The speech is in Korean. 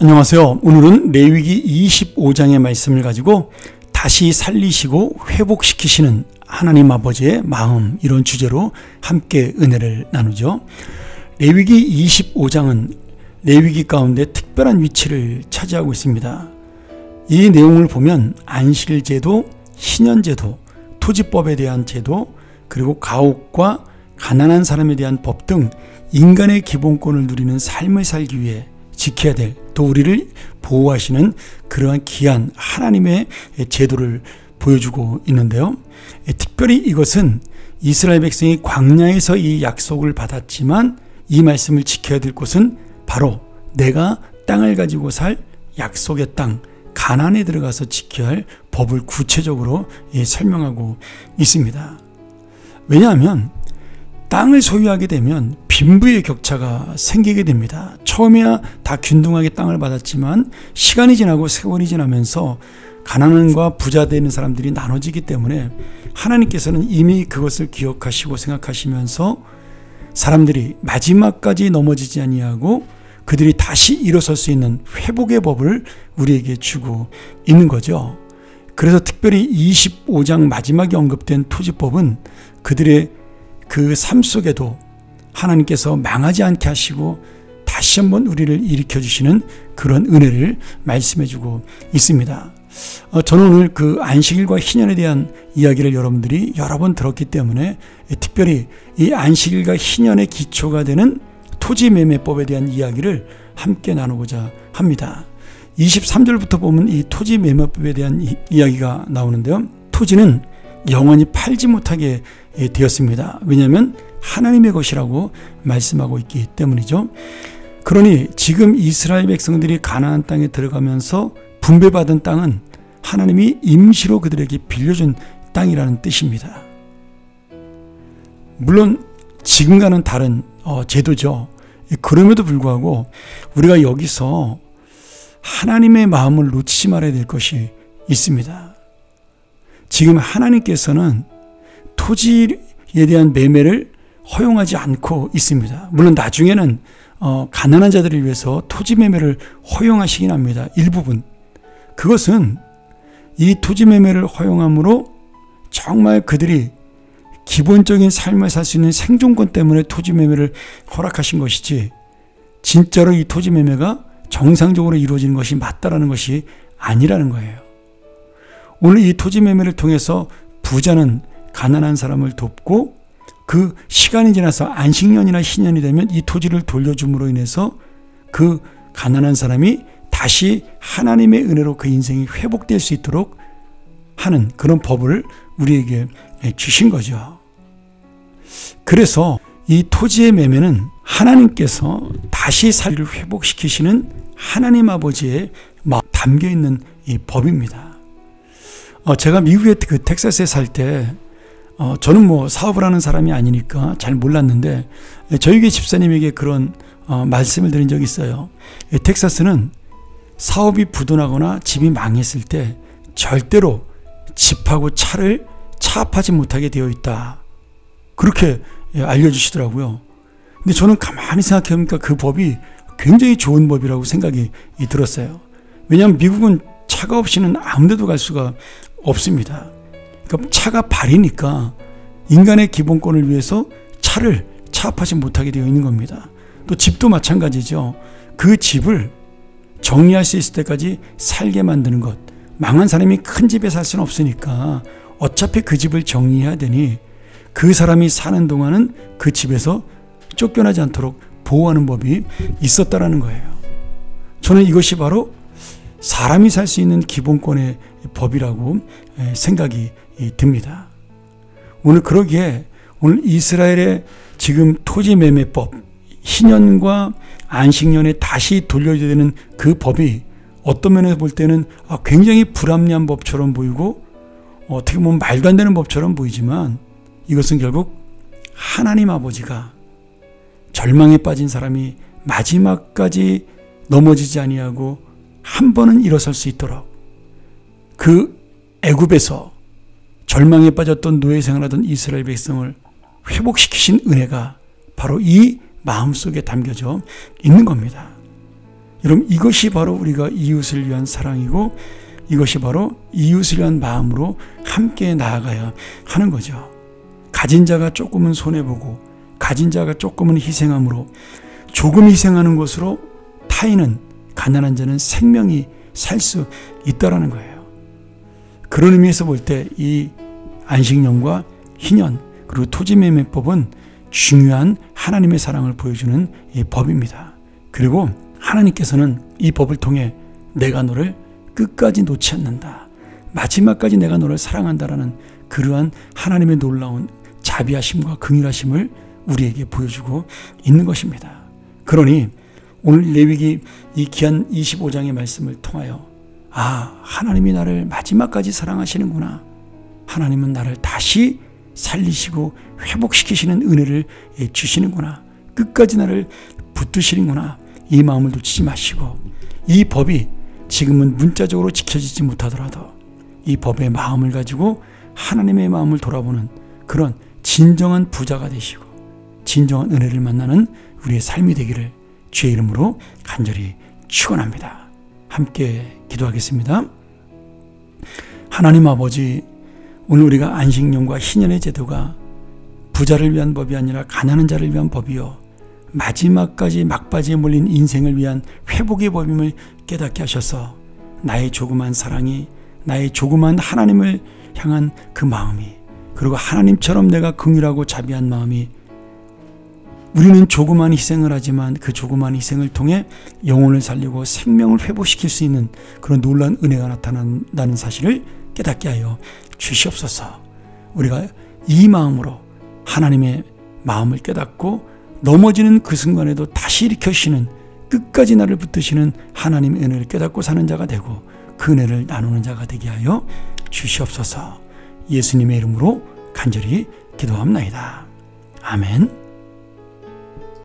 안녕하세요. 오늘은 레위기 25장의 말씀을 가지고 다시 살리시고 회복시키시는 하나님 아버지의 마음, 이런 주제로 함께 은혜를 나누죠. 레위기 25장은 레위기 가운데 특별한 위치를 차지하고 있습니다. 이 내용을 보면 안식일제도, 희년제도, 토지법에 대한 제도, 그리고 가옥과 가난한 사람에 대한 법 등 인간의 기본권을 누리는 삶을 살기 위해 지켜야 될, 또 우리를 보호하시는 그러한 귀한 하나님의 제도를 보여주고 있는데요. 특별히 이것은 이스라엘 백성이 광야에서 이 약속을 받았지만 이 말씀을 지켜야 될 곳은 바로 내가 땅을 가지고 살 약속의 땅 가나안에 들어가서 지켜야 할 법을 구체적으로 설명하고 있습니다. 왜냐하면 땅을 소유하게 되면 빈부의 격차가 생기게 됩니다. 처음에야 다 균등하게 땅을 받았지만 시간이 지나고 세월이 지나면서 가난한과 부자 되는 사람들이 나눠지기 때문에 하나님께서는 이미 그것을 기억하시고 생각하시면서 사람들이 마지막까지 넘어지지 아니하고 그들이 다시 일어설 수 있는 회복의 법을 우리에게 주고 있는 거죠. 그래서 특별히 25장 마지막에 언급된 토지법은 그들의 그 삶 속에도 하나님께서 망하지 않게 하시고 다시 한번 우리를 일으켜 주시는 그런 은혜를 말씀해 주고 있습니다. 저는 오늘 그 안식일과 희년에 대한 이야기를 여러분들이 여러 번 들었기 때문에 특별히 이 안식일과 희년의 기초가 되는 토지매매법에 대한 이야기를 함께 나누고자 합니다. 23절부터 보면 이 토지매매법에 대한 이야기가 나오는데요. 토지는 영원히 팔지 못하게 되었습니다. 왜냐하면 하나님의 것이라고 말씀하고 있기 때문이죠. 그러니 지금 이스라엘 백성들이 가나안 땅에 들어가면서 분배받은 땅은 하나님이 임시로 그들에게 빌려준 땅이라는 뜻입니다. 물론 지금과는 다른 제도죠. 그럼에도 불구하고 우리가 여기서 하나님의 마음을 놓치지 말아야 될 것이 있습니다. 지금 하나님께서는 토지에 대한 매매를 허용하지 않고 있습니다. 물론 나중에는 가난한 자들을 위해서 토지 매매를 허용하시긴 합니다. 일부분. 그것은 이 토지 매매를 허용함으로 정말 그들이 기본적인 삶을 살 수 있는 생존권 때문에 토지 매매를 허락하신 것이지, 진짜로 이 토지 매매가 정상적으로 이루어지는 것이 맞다라는 것이 아니라는 거예요. 오늘 이 토지 매매를 통해서 부자는 가난한 사람을 돕고 그 시간이 지나서 안식년이나 희년이 되면 이 토지를 돌려줌으로 인해서 그 가난한 사람이 다시 하나님의 은혜로 그 인생이 회복될 수 있도록 하는 그런 법을 우리에게 주신 거죠. 그래서 이 토지의 매매는 하나님께서 다시 살리를 회복시키시는 하나님 아버지의 마음 담겨있는 이 법입니다. 제가 미국의 그 텍사스에 살 때 저는 뭐 사업을 하는 사람이 아니니까 잘 몰랐는데 저희 교회 집사님에게 그런 말씀을 드린 적이 있어요. 텍사스는 사업이 부도나거나 집이 망했을 때 절대로 집하고 차를 차압하지 못하게 되어 있다. 그렇게 알려주시더라고요. 근데 저는 가만히 생각해보니까 그 법이 굉장히 좋은 법이라고 생각이 들었어요. 왜냐하면 미국은 차가 없이는 아무 데도 갈 수가 없습니다. 그러니까 차가 발이니까 인간의 기본권을 위해서 차를 차압하지 못하게 되어 있는 겁니다. 또 집도 마찬가지죠. 그 집을 정리할 수 있을 때까지 살게 만드는 것. 망한 사람이 큰 집에 살 수는 없으니까 어차피 그 집을 정리해야 되니 그 사람이 사는 동안은 그 집에서 쫓겨나지 않도록 보호하는 법이 있었다라는 거예요. 저는 이것이 바로 사람이 살 수 있는 기본권의 법이라고 생각이 듭니다. 오늘 그러기에 오늘 이스라엘의 지금 토지매매법, 희년과 안식년에 다시 돌려줘야 되는 그 법이 어떤 면에서 볼 때는 굉장히 불합리한 법처럼 보이고 어떻게 보면 말도 안 되는 법처럼 보이지만 이것은 결국 하나님 아버지가 절망에 빠진 사람이 마지막까지 넘어지지 아니하고 한 번은 일어설 수 있도록 그 애굽에서 절망에 빠졌던 노예 생활하던 이스라엘 백성을 회복시키신 은혜가 바로 이 마음속에 담겨져 있는 겁니다. 여러분, 이것이 바로 우리가 이웃을 위한 사랑이고 이것이 바로 이웃을 위한 마음으로 함께 나아가야 하는 거죠. 가진 자가 조금은 손해보고 가진 자가 조금은 희생함으로 조금 희생하는 것으로 타인은, 가난한 자는 생명이 살 수 있다라는 거예요. 그런 의미에서 볼 때 이 안식년과 희년 그리고 토지매매법은 중요한 하나님의 사랑을 보여주는 이 법입니다. 그리고 하나님께서는 이 법을 통해 내가 너를 끝까지 놓지 않는다, 마지막까지 내가 너를 사랑한다라는 그러한 하나님의 놀라운 자비하심과 긍휼하심을 우리에게 보여주고 있는 것입니다. 그러니 오늘 레위기 이 귀한 25장의 말씀을 통하여 하나님이 나를 마지막까지 사랑하시는구나, 하나님은 나를 다시 살리시고 회복시키시는 은혜를 주시는구나, 끝까지 나를 붙드시는구나, 이 마음을 놓치지 마시고 이 법이 지금은 문자적으로 지켜지지 못하더라도 이 법의 마음을 가지고 하나님의 마음을 돌아보는 그런 진정한 부자가 되시고 진정한 은혜를 만나는 우리의 삶이 되기를 주의 이름으로 간절히 축원합니다. 함께 기도하겠습니다. 하나님 아버지, 오늘 우리가 안식년과 희년의 제도가 부자를 위한 법이 아니라 가난한 자를 위한 법이요 마지막까지 막바지에 몰린 인생을 위한 회복의 법임을 깨닫게 하셔서 나의 조그만 사랑이, 나의 조그만 하나님을 향한 그 마음이, 그리고 하나님처럼 내가 긍휼하고 자비한 마음이, 우리는 조그만 희생을 하지만 그 조그만 희생을 통해 영혼을 살리고 생명을 회복시킬 수 있는 그런 놀라운 은혜가 나타난다는 사실을 깨닫게 하여 주시옵소서. 우리가 이 마음으로 하나님의 마음을 깨닫고 넘어지는 그 순간에도 다시 일으켜주시는, 끝까지 나를 붙드시는 하나님의 은혜를 깨닫고 사는 자가 되고 그 은혜를 나누는 자가 되게 하여 주시옵소서. 예수님의 이름으로 간절히 기도합나이다. 아멘.